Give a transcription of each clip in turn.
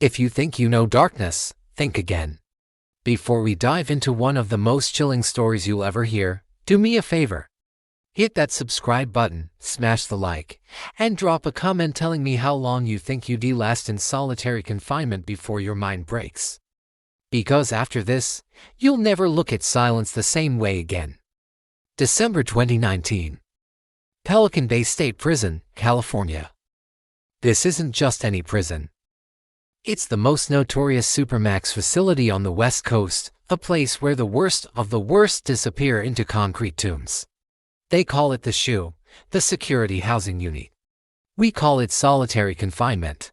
If you think you know darkness, think again. Before we dive into one of the most chilling stories you'll ever hear, do me a favor. Hit that subscribe button, smash the like, and drop a comment telling me how long you think you'd last in solitary confinement before your mind breaks. Because after this, you'll never look at silence the same way again. December 2019. Pelican Bay State Prison, California. This isn't just any prison. It's the most notorious supermax facility on the West Coast, a place where the worst of the worst disappear into concrete tombs. They call it the SHU, the Security Housing Unit. We call it solitary confinement.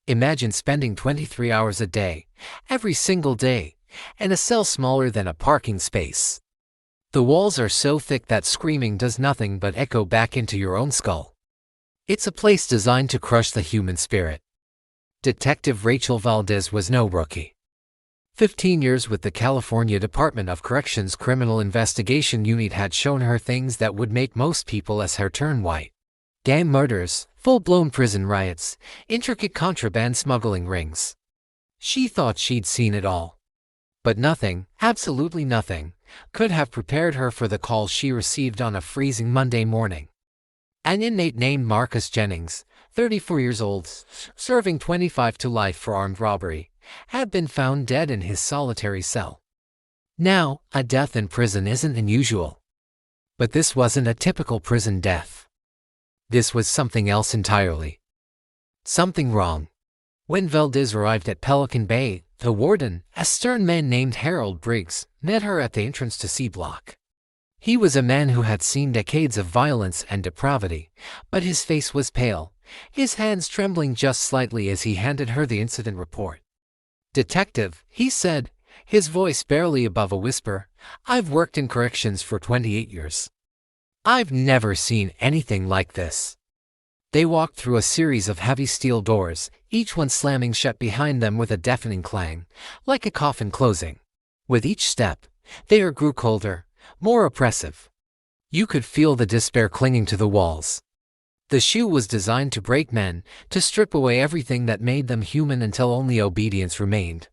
Imagine spending 23 hours a day, every single day, in a cell smaller than a parking space. The walls are so thick that screaming does nothing but echo back into your own skull. It's a place designed to crush the human spirit. Detective Rachel Valdez was no rookie. 15 years with the California Department of Corrections Criminal Investigation Unit had shown her things that would make most people as hair turn white. Gang murders, full-blown prison riots, intricate contraband smuggling rings. She thought she'd seen it all. But nothing, absolutely nothing, could have prepared her for the call she received on a freezing Monday morning. An inmate named Marcus Jennings, 34 years old, serving 25 to life for armed robbery, had been found dead in his solitary cell. Now, a death in prison isn't unusual. But this wasn't a typical prison death. This was something else entirely. Something wrong. When Valdez arrived at Pelican Bay, the warden, a stern man named Harold Briggs, met her at the entrance to C Block. He was a man who had seen decades of violence and depravity, but his face was pale, his hands trembling just slightly as he handed her the incident report. "Detective," he said, his voice barely above a whisper, "I've worked in corrections for 28 years. I've never seen anything like this." They walked through a series of heavy steel doors, each one slamming shut behind them with a deafening clang, like a coffin closing. With each step, the air grew colder, more oppressive. You could feel the despair clinging to the walls. The SHU was designed to break men, to strip away everything that made them human until only obedience remained.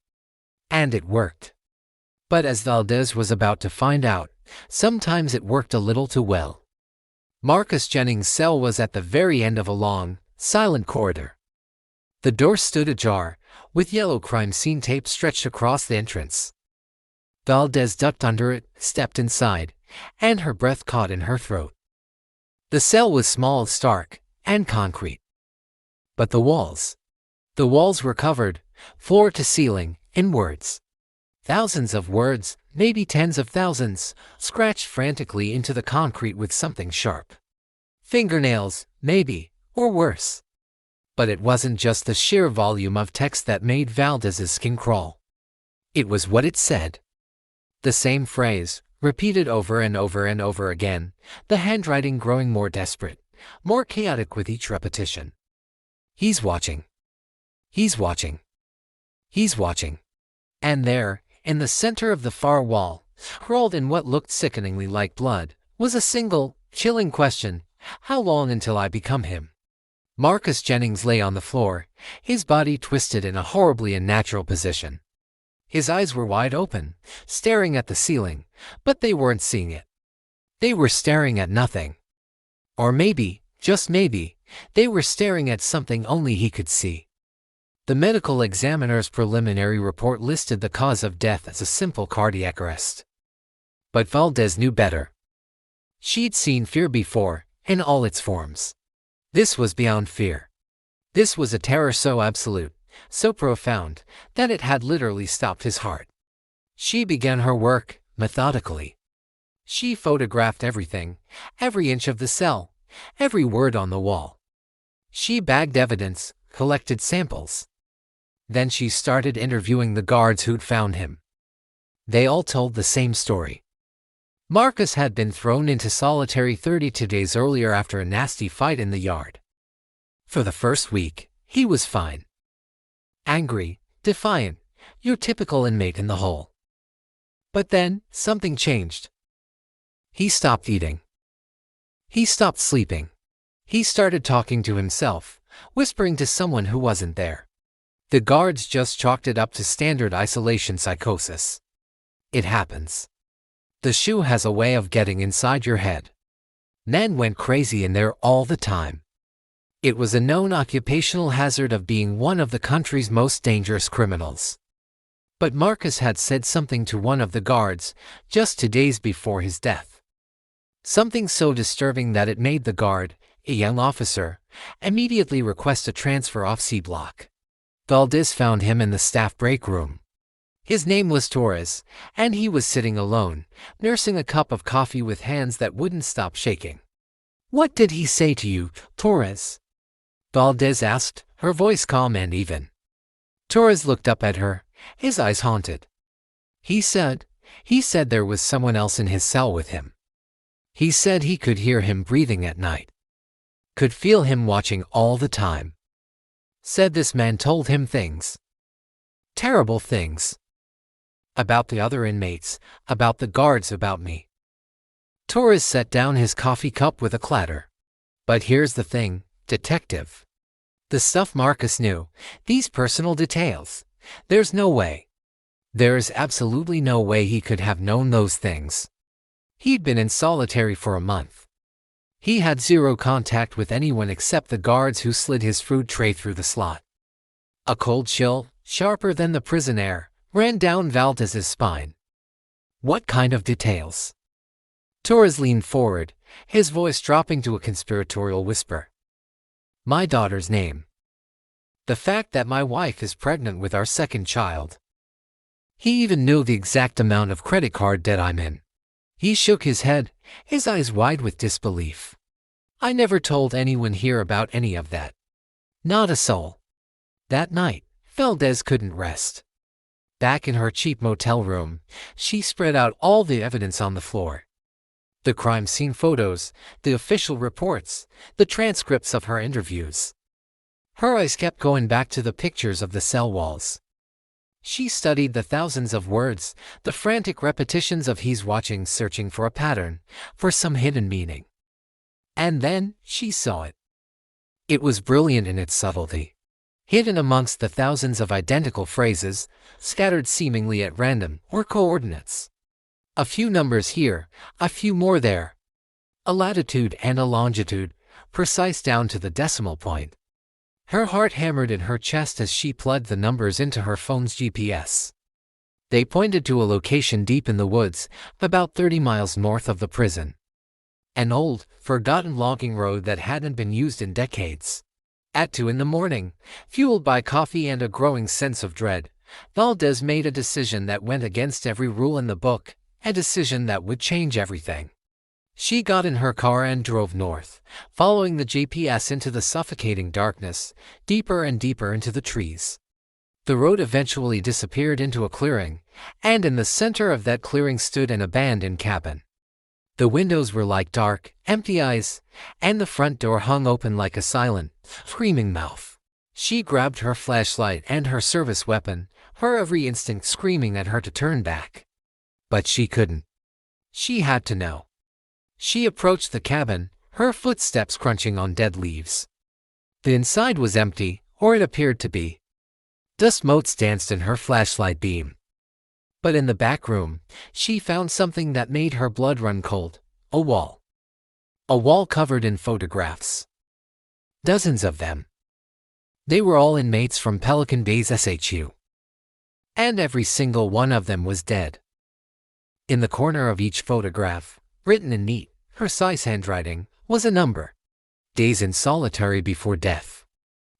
And it worked. But as Valdez was about to find out, sometimes it worked a little too well. Marcus Jennings' cell was at the very end of a long, silent corridor. The door stood ajar, with yellow crime scene tape stretched across the entrance. Valdez ducked under it, stepped inside, and her breath caught in her throat. The cell was small, stark, and concrete. But the walls were covered, floor to ceiling, in words. Thousands of words, maybe tens of thousands, scratched frantically into the concrete with something sharp. Fingernails, maybe, or worse. But it wasn't just the sheer volume of text that made Valdez's skin crawl. It was what it said. The same phrase, repeated over and over and over again, the handwriting growing more desperate, more chaotic with each repetition. "He's watching. He's watching. He's watching." And there, in the center of the far wall, scrawled in what looked sickeningly like blood, was a single, chilling question: how long until I become him? Marcus Jennings lay on the floor, his body twisted in a horribly unnatural position. His eyes were wide open, staring at the ceiling, but they weren't seeing it. They were staring at nothing. Or maybe, just maybe, they were staring at something only he could see. The medical examiner's preliminary report listed the cause of death as a simple cardiac arrest. But Valdez knew better. She'd seen fear before, in all its forms. This was beyond fear. This was a terror so absolute, so profound, that it had literally stopped his heart. She began her work, methodically. She photographed everything, every inch of the cell, every word on the wall. She bagged evidence, collected samples. Then she started interviewing the guards who'd found him. They all told the same story. Marcus had been thrown into solitary 32 days earlier after a nasty fight in the yard. For the first week, he was fine. Angry, defiant, your typical inmate in the hole. But then, something changed. He stopped eating. He stopped sleeping. He started talking to himself, whispering to someone who wasn't there. The guards just chalked it up to standard isolation psychosis. It happens. The shoe has a way of getting inside your head. Men went crazy in there all the time. It was a known occupational hazard of being one of the country's most dangerous criminals. But Marcus had said something to one of the guards just 2 days before his death. Something so disturbing that it made the guard, a young officer, immediately request a transfer off C block. Valdez found him in the staff break room. His name was Torres, and he was sitting alone, nursing a cup of coffee with hands that wouldn't stop shaking. "What did he say to you, Torres?" Valdez asked, her voice calm and even. Torres looked up at her, his eyes haunted. He said there was someone else in his cell with him. He said he could hear him breathing at night. Could feel him watching all the time. Said this man told him things. Terrible things. About the other inmates, about the guards, about me. Torres set down his coffee cup with a clatter. But here's the thing, detective. The stuff Marcus knew, these personal details. There's no way. There is absolutely no way he could have known those things. He'd been in solitary for a month. He had zero contact with anyone except the guards who slid his food tray through the slot. A cold chill, sharper than the prison air, ran down Valdez's spine. What kind of details? Torres leaned forward, his voice dropping to a conspiratorial whisper. My daughter's name. The fact that my wife is pregnant with our second child. He even knew the exact amount of credit card debt I'm in. He shook his head, his eyes wide with disbelief. I never told anyone here about any of that. Not a soul. That night, Valdez couldn't rest. Back in her cheap motel room, she spread out all the evidence on the floor. The crime scene photos, the official reports, the transcripts of her interviews. Her eyes kept going back to the pictures of the cell walls. She studied the thousands of words, the frantic repetitions of he's watching, searching for a pattern, for some hidden meaning. And then, she saw it. It was brilliant in its subtlety. Hidden amongst the thousands of identical phrases, scattered seemingly at random, were coordinates. A few numbers here, a few more there. A latitude and a longitude, precise down to the decimal point. Her heart hammered in her chest as she plugged the numbers into her phone's GPS. They pointed to a location deep in the woods, about 30 miles north of the prison. An old, forgotten logging road that hadn't been used in decades. At 2 in the morning, fueled by coffee and a growing sense of dread, Valdez made a decision that went against every rule in the book, a decision that would change everything. She got in her car and drove north, following the GPS into the suffocating darkness, deeper and deeper into the trees. The road eventually disappeared into a clearing, and in the center of that clearing stood an abandoned cabin. The windows were like dark, empty eyes, and the front door hung open like a silent, screaming mouth. She grabbed her flashlight and her service weapon, her every instinct screaming at her to turn back. But she couldn't. She had to know. She approached the cabin, her footsteps crunching on dead leaves. The inside was empty, or it appeared to be. Dust motes danced in her flashlight beam. But in the back room, she found something that made her blood run cold, a wall. A wall covered in photographs. Dozens of them. They were all inmates from Pelican Bay's SHU. And every single one of them was dead. In the corner of each photograph, written in neat, precise handwriting, was a number. Days in solitary before death.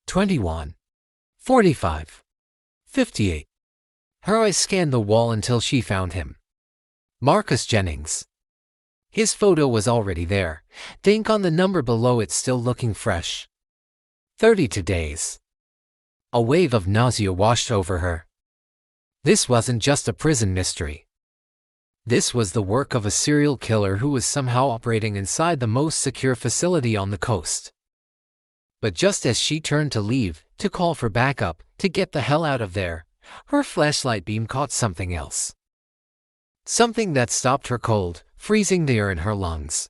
21. 45. 58. Her eyes scanned the wall until she found him. Marcus Jennings. His photo was already there, the ink on the number below it still looking fresh. 32 days. A wave of nausea washed over her. This wasn't just a prison mystery. This was the work of a serial killer who was somehow operating inside the most secure facility on the coast. But just as she turned to leave, to call for backup, to get the hell out of there, her flashlight beam caught something else. Something that stopped her cold, freezing the air in her lungs.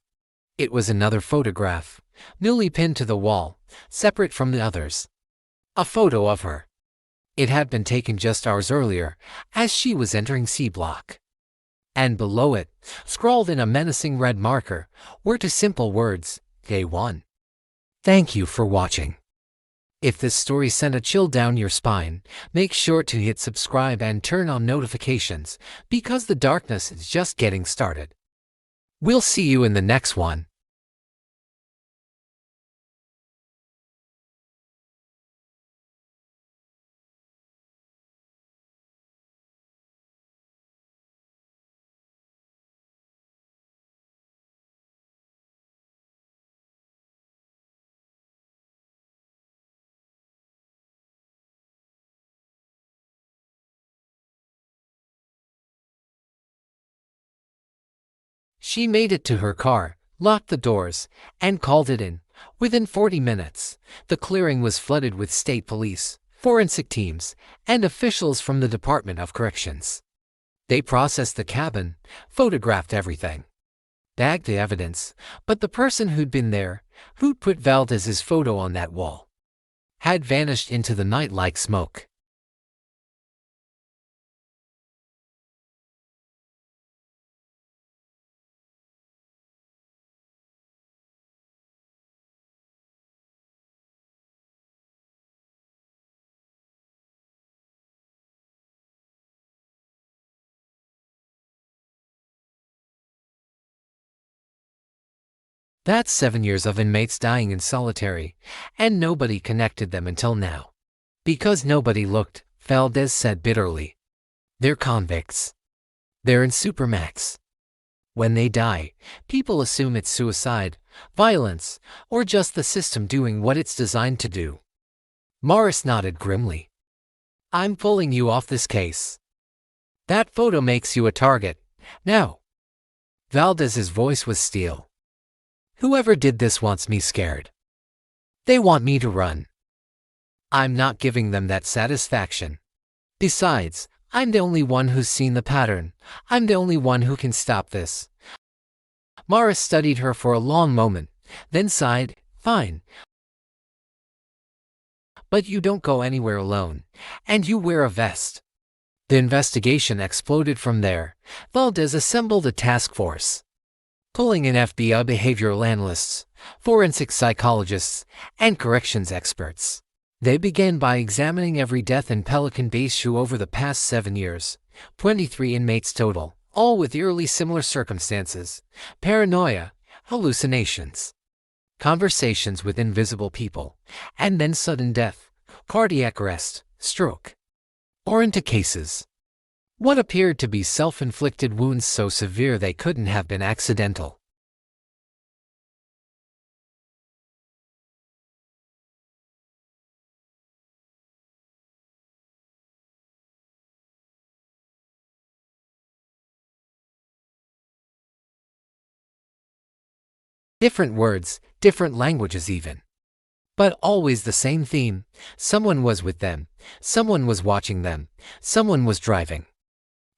It was another photograph, newly pinned to the wall, separate from the others. A photo of her. It had been taken just hours earlier, as she was entering C block. And below it, scrawled in a menacing red marker, were two simple words, Day 1. Thank you for watching. If this story sent a chill down your spine, make sure to hit subscribe and turn on notifications, because the darkness is just getting started. We'll see you in the next one. She made it to her car, locked the doors, and called it in. Within 40 minutes, the clearing was flooded with state police, forensic teams, and officials from the Department of Corrections. They processed the cabin, photographed everything, bagged the evidence, but the person who'd been there, who'd put Valdez's photo on that wall, had vanished into the night like smoke. That's 7 years of inmates dying in solitary, and nobody connected them until now. Because nobody looked, Valdez said bitterly. They're convicts. They're in supermax. When they die, people assume it's suicide, violence, or just the system doing what it's designed to do. Morris nodded grimly. I'm pulling you off this case. That photo makes you a target. Now. Valdez's voice was steel. Whoever did this wants me scared. They want me to run. I'm not giving them that satisfaction. Besides, I'm the only one who's seen the pattern. I'm the only one who can stop this. Morris studied her for a long moment, then sighed, Fine. But you don't go anywhere alone, and you wear a vest. The investigation exploded from there. Valdez assembled a task force, pulling in FBI behavioral analysts, forensic psychologists, and corrections experts. They began by examining every death in Pelican Bay SHU over the past 7 years, 23 inmates total, all with eerily similar circumstances: paranoia, hallucinations, conversations with invisible people, and then sudden death, cardiac arrest, stroke, or into cases what appeared to be self-inflicted wounds so severe they couldn't have been accidental. Different words, different languages even. But always the same theme: someone was with them, someone was watching them, someone was driving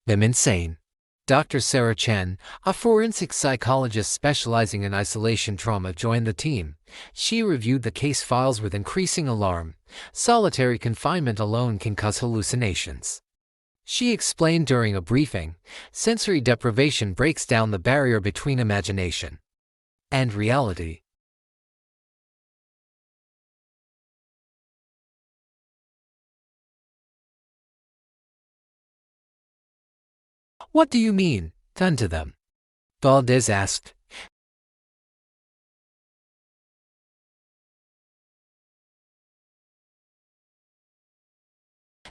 them insane. Dr. Sarah Chen, a forensic psychologist specializing in isolation trauma, joined the team. She reviewed the case files with increasing alarm. Solitary confinement alone can cause hallucinations. She explained during a briefing, sensory deprivation breaks down the barrier between imagination and reality. What do you mean, done to them? Valdez asked.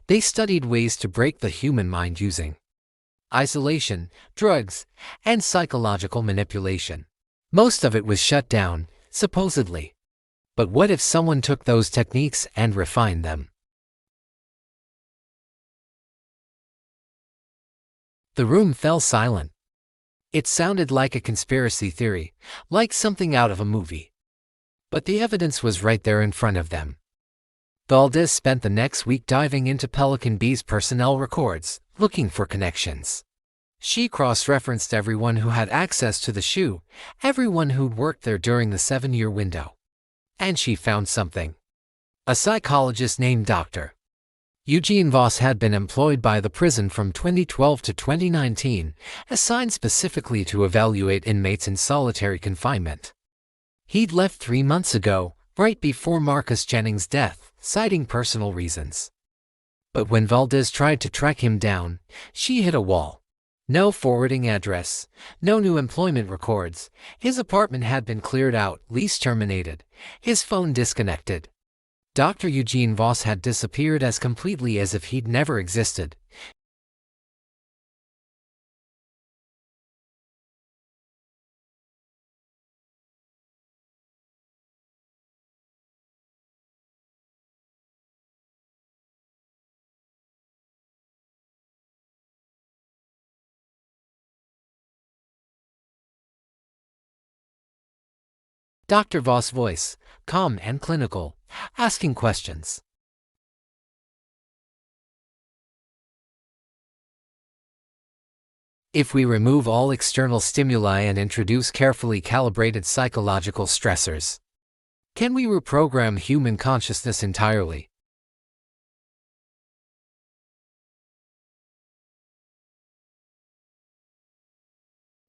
They studied ways to break the human mind using isolation, drugs, and psychological manipulation. Most of it was shut down, supposedly. But what if someone took those techniques and refined them? The room fell silent. It sounded like a conspiracy theory, like something out of a movie. But the evidence was right there in front of them. Valdez spent the next week diving into Pelican Bay's personnel records, looking for connections. She cross-referenced everyone who had access to the SHU, everyone who'd worked there during the 7-year window. And she found something. A psychologist named Dr. Eugene Voss had been employed by the prison from 2012 to 2019, assigned specifically to evaluate inmates in solitary confinement. He'd left 3 months ago, right before Marcus Jennings' death, citing personal reasons. But when Valdez tried to track him down, she hit a wall. No forwarding address, no new employment records. His apartment had been cleared out, lease terminated, his phone disconnected. Dr. Eugene Voss had disappeared as completely as if he'd never existed. Dr. Voss' voice, calm and clinical, asking questions. If we remove all external stimuli and introduce carefully calibrated psychological stressors, can we reprogram human consciousness entirely?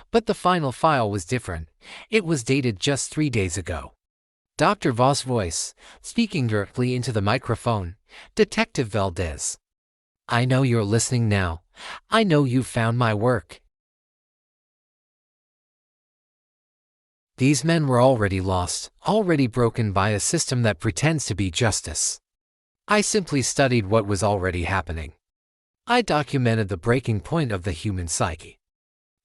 But the final file was different. It was dated just 3 days ago. Dr. Voss' voice, speaking directly into the microphone. Detective Valdez. I know you're listening now. I know you've found my work. These men were already lost, already broken by a system that pretends to be justice. I simply studied what was already happening. I documented the breaking point of the human psyche.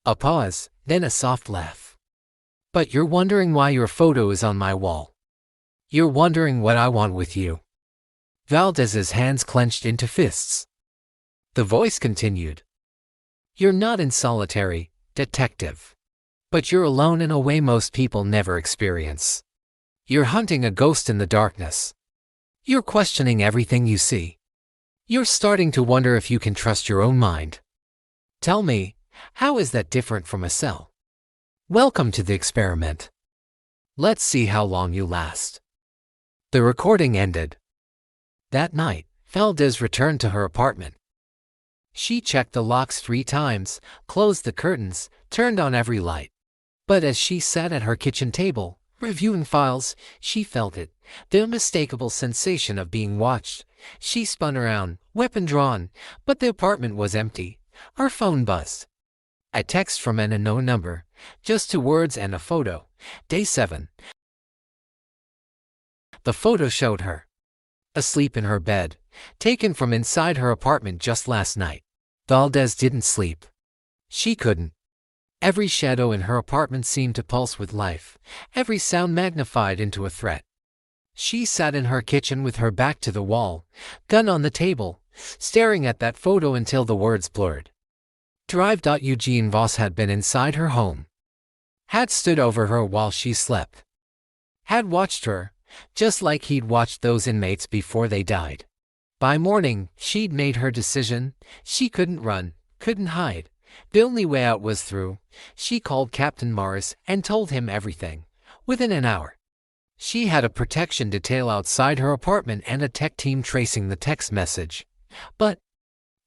A pause, then a soft laugh. But you're wondering why your photo is on my wall. You're wondering what I want with you. Valdez's hands clenched into fists. The voice continued. You're not in solitary, detective. But you're alone in a way most people never experience. You're hunting a ghost in the darkness. You're questioning everything you see. You're starting to wonder if you can trust your own mind. Tell me, how is that different from a cell? Welcome to the experiment. Let's see how long you last. The recording ended. That night, Valdez returned to her apartment. She checked the locks 3 times, closed the curtains, turned on every light. But as she sat at her kitchen table, reviewing files, she felt it, the unmistakable sensation of being watched. She spun around, weapon drawn, but the apartment was empty. Her phone buzzed. A text from an unknown number, just 2 words and a photo. Day 7. The photo showed her asleep in her bed, taken from inside her apartment just last night. Valdez didn't sleep. She couldn't. Every shadow in her apartment seemed to pulse with life, every sound magnified into a threat. She sat in her kitchen with her back to the wall, gun on the table, staring at that photo until the words blurred. Eugene Voss had been inside her home. Had stood over her while she slept. Had watched her, just like he'd watched those inmates before they died. By morning, she'd made her decision. She couldn't run, couldn't hide. The only way out was through. She called Captain Morris and told him everything. Within an hour, she had a protection detail outside her apartment and a tech team tracing the text message. But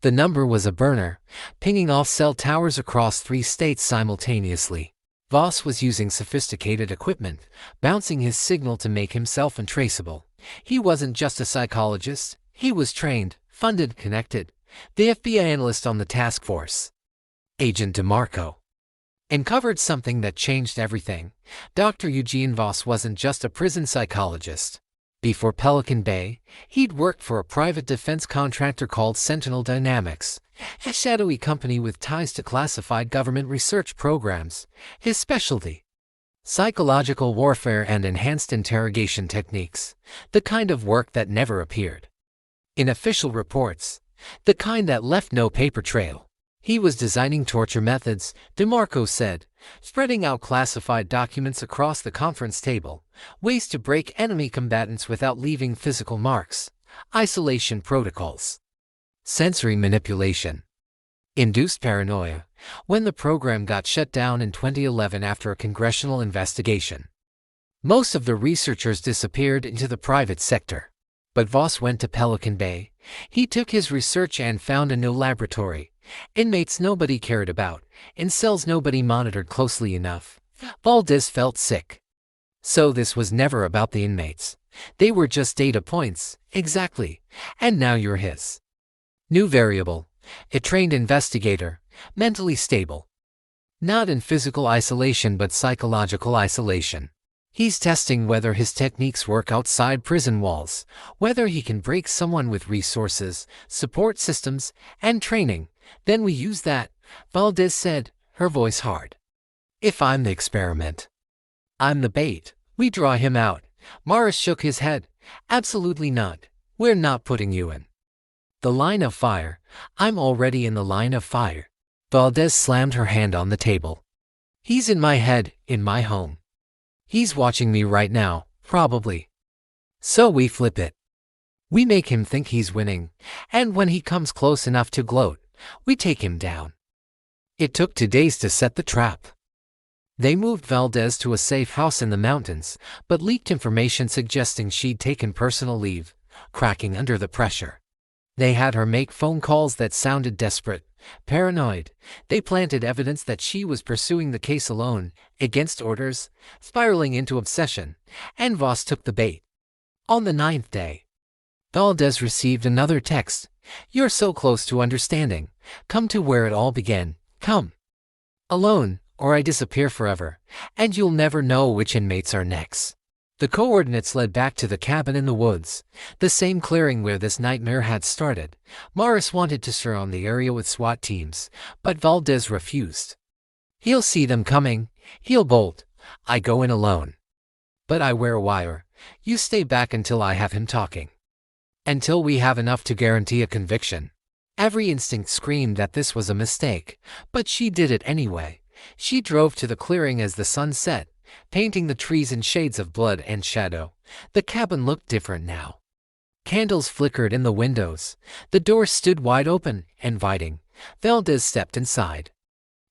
the number was a burner, pinging off cell towers across 3 states simultaneously. Voss was using sophisticated equipment, bouncing his signal to make himself untraceable. He wasn't just a psychologist, he was trained, funded, connected. The FBI analyst on the task force, Agent DeMarco, uncovered something that changed everything. Dr. Eugene Voss wasn't just a prison psychologist. Before Pelican Bay, he'd worked for a private defense contractor called Sentinel Dynamics, a shadowy company with ties to classified government research programs. His specialty: psychological warfare and enhanced interrogation techniques, the kind of work that never appeared in official reports, the kind that left no paper trail. He was designing torture methods, DeMarco said, spreading out classified documents across the conference table, ways to break enemy combatants without leaving physical marks, isolation protocols, sensory manipulation, induced paranoia. When the program got shut down in 2011 after a congressional investigation, most of the researchers disappeared into the private sector. But Voss went to Pelican Bay. He took his research and found a new laboratory. Inmates nobody cared about, in cells nobody monitored closely enough. Valdez felt sick. So this was never about the inmates. They were just data points, exactly, and now you're his new variable, a trained investigator, mentally stable. Not in physical isolation but psychological isolation. He's testing whether his techniques work outside prison walls, whether he can break someone with resources, support systems, and training. Then we use that, Valdez said, her voice hard. If I'm the experiment, I'm the bait. We draw him out. Morris shook his head. Absolutely not. We're not putting you in the line of fire. I'm already in the line of fire. Valdez slammed her hand on the table. He's in my head, in my home. He's watching me right now, probably. So we flip it. We make him think he's winning, and when he comes close enough to gloat, we take him down. It took 2 days to set the trap. They moved Valdez to a safe house in the mountains, but leaked information suggesting she'd taken personal leave, cracking under the pressure. They had her make phone calls that sounded desperate, paranoid. They planted evidence that she was pursuing the case alone, against orders, spiraling into obsession, and Voss took the bait. On the 9th day, Valdez received another text. You're so close to understanding. Come to where it all began. Come. Alone, or I disappear forever, and you'll never know which inmates are next. The coordinates led back to the cabin in the woods, the same clearing where this nightmare had started. Morris wanted to surround the area with SWAT teams, but Valdez refused. He'll see them coming. He'll bolt. I go in alone. But I wear a wire. You stay back until I have him talking. Until we have enough to guarantee a conviction. Every instinct screamed that this was a mistake, but she did it anyway. She drove to the clearing as the sun set, painting the trees in shades of blood and shadow. The cabin looked different now. Candles flickered in the windows. The door stood wide open, inviting. Valdez stepped inside.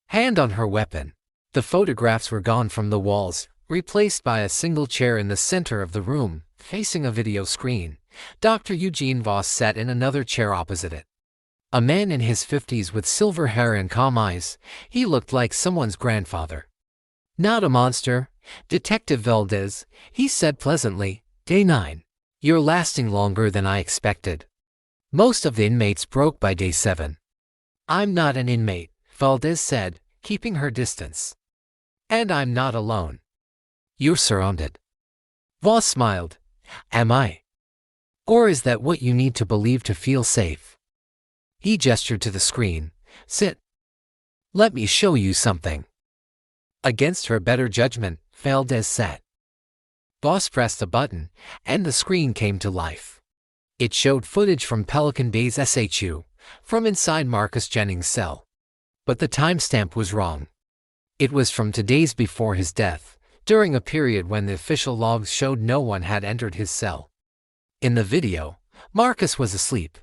Hand on her weapon. The photographs were gone from the walls, replaced by a single chair in the center of the room, facing a video screen. Dr. Eugene Voss sat in another chair opposite it. A man in his 50s with silver hair and calm eyes. He looked like someone's grandfather. Not a monster, Detective Valdez, he said pleasantly. Day 9. You're lasting longer than I expected. Most of the inmates broke by day 7. I'm not an inmate, Valdez said, keeping her distance. And I'm not alone. You're surrounded. Voss smiled. Am I? Or is that what you need to believe to feel safe? He gestured to the screen. Sit. Let me show you something. Against her better judgment, Valdez sat. Voss pressed a button, and the screen came to life. It showed footage from Pelican Bay's SHU, from inside Marcus Jennings' cell. But the timestamp was wrong. It was from 2 days before his death, during a period when the official logs showed no one had entered his cell. In the video, Marcus was asleep.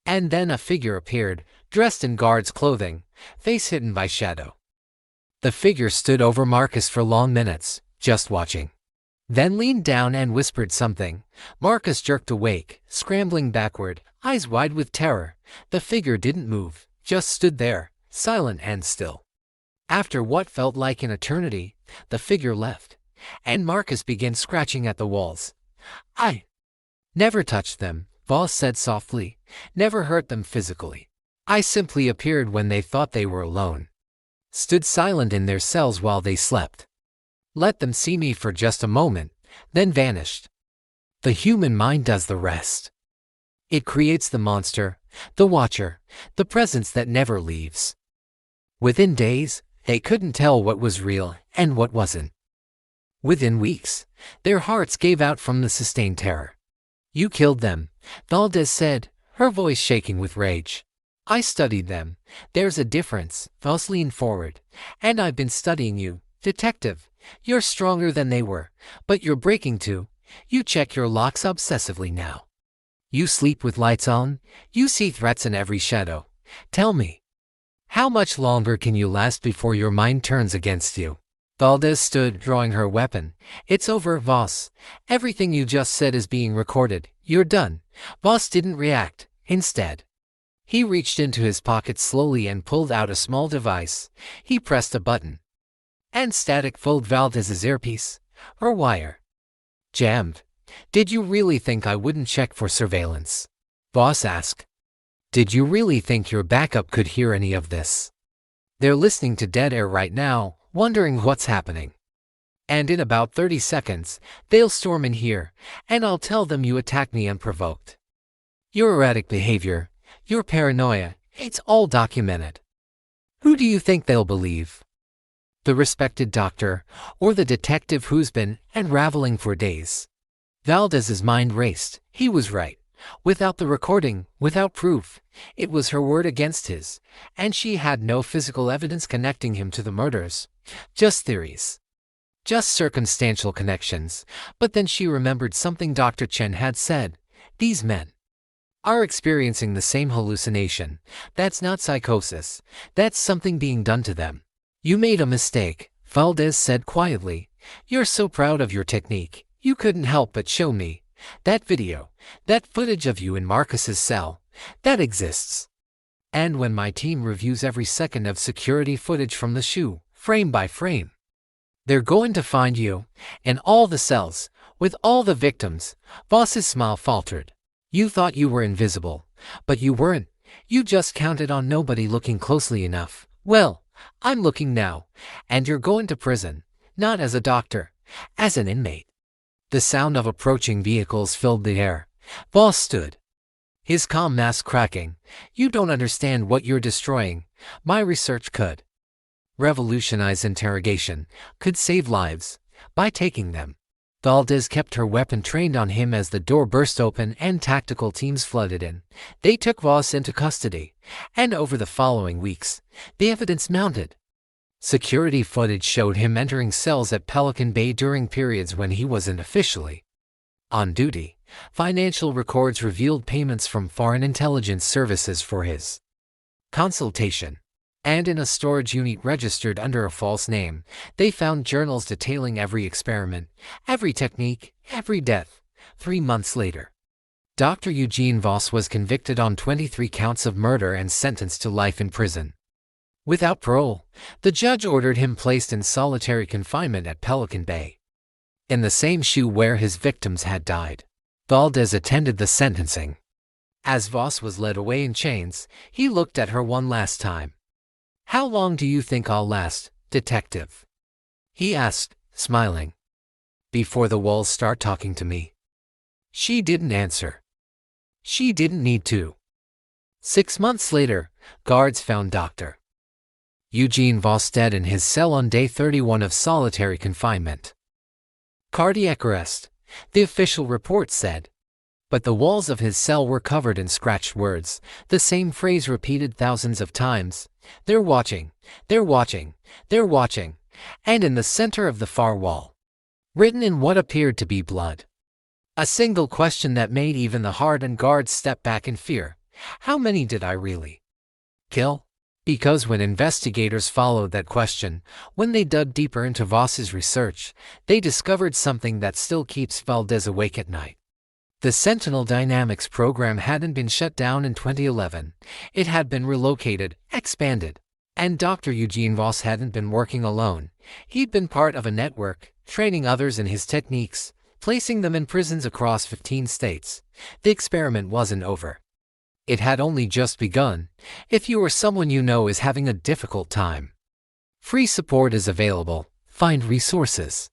And then a figure appeared, dressed in guard's clothing, face hidden by shadow. The figure stood over Marcus for long minutes, just watching. Then leaned down and whispered something. Marcus jerked awake, scrambling backward, eyes wide with terror. The figure didn't move, just stood there, silent and still. After what felt like an eternity, the figure left, and Marcus began scratching at the walls. I never touched them, Voss said softly, never hurt them physically. I simply appeared when they thought they were alone. Stood silent in their cells while they slept. Let them see me for just a moment, then vanished. The human mind does the rest. It creates the monster, the watcher, the presence that never leaves. Within days, they couldn't tell what was real and what wasn't. Within weeks, their hearts gave out from the sustained terror. You killed them, Valdez said, her voice shaking with rage. I studied them. There's a difference. Voss leaned forward. And I've been studying you, detective. You're stronger than they were, but you're breaking too. You check your locks obsessively now. You sleep with lights on. You see threats in every shadow. Tell me, how much longer can you last before your mind turns against you? Valdez stood, drawing her weapon. It's over, Voss. Everything you just said is being recorded. You're done. Voss didn't react. Instead, he reached into his pocket slowly and pulled out a small device. He pressed a button, and static filled Valdez's earpiece. Her wire jammed. Did you really think I wouldn't check for surveillance? Voss asked. Did you really think your backup could hear any of this? They're listening to dead air right now, wondering what's happening. And in about 30 seconds, they'll storm in here, and I'll tell them you attacked me unprovoked. Your erratic behavior, your paranoia, it's all documented. Who do you think they'll believe? The respected doctor, or the detective who's been unraveling for days? Valdez's mind raced. He was right. Without the recording, without proof, it was her word against his, and she had no physical evidence connecting him to the murders. Just theories. Just circumstantial connections. But then she remembered something Dr. Chen had said. These men are experiencing the same hallucination. That's not psychosis. That's something being done to them. You made a mistake, Valdez said quietly. You're so proud of your technique. You couldn't help but show me. That video, that footage of you in Marcus's cell, that exists. And when my team reviews every second of security footage from the shoe, frame by frame, they're going to find you, in all the cells, with all the victims. Voss's smile faltered. You thought you were invisible, but you weren't. You just counted on nobody looking closely enough. Well, I'm looking now, and you're going to prison, not as a doctor, as an inmate. The sound of approaching vehicles filled the air. Voss stood, his calm mask cracking. You don't understand what you're destroying. My research could revolutionize interrogation, could save lives, by taking them. Valdez kept her weapon trained on him as the door burst open and tactical teams flooded in. They took Voss into custody, and over the following weeks, the evidence mounted. Security footage showed him entering cells at Pelican Bay during periods when he wasn't officially on duty. Financial records revealed payments from foreign intelligence services for his consultation. And in a storage unit registered under a false name, they found journals detailing every experiment, every technique, every death. 3 months later, Dr. Eugene Voss was convicted on 23 counts of murder and sentenced to life in prison. Without parole, the judge ordered him placed in solitary confinement at Pelican Bay, in the same shoe where his victims had died. Valdez attended the sentencing. As Voss was led away in chains, he looked at her one last time. How long do you think I'll last, detective? He asked, smiling. Before the walls start talking to me. She didn't answer. She didn't need to. 6 months later, guards found Dr. Eugene Voss dead in his cell on day 31 of solitary confinement. Cardiac arrest, the official report said. But the walls of his cell were covered in scratched words, the same phrase repeated thousands of times. They're watching, they're watching, they're watching. And in the center of the far wall, written in what appeared to be blood, a single question that made even the hardened guards step back in fear. How many did I really kill? Because when investigators followed that question, when they dug deeper into Voss's research, they discovered something that still keeps Valdez awake at night. The Sentinel Dynamics program hadn't been shut down in 2011. It had been relocated, expanded. And Dr. Eugene Voss hadn't been working alone. He'd been part of a network, training others in his techniques, placing them in prisons across 15 states. The experiment wasn't over. It had only just begun. If you or someone you know is having a difficult time, free support is available. Find resources.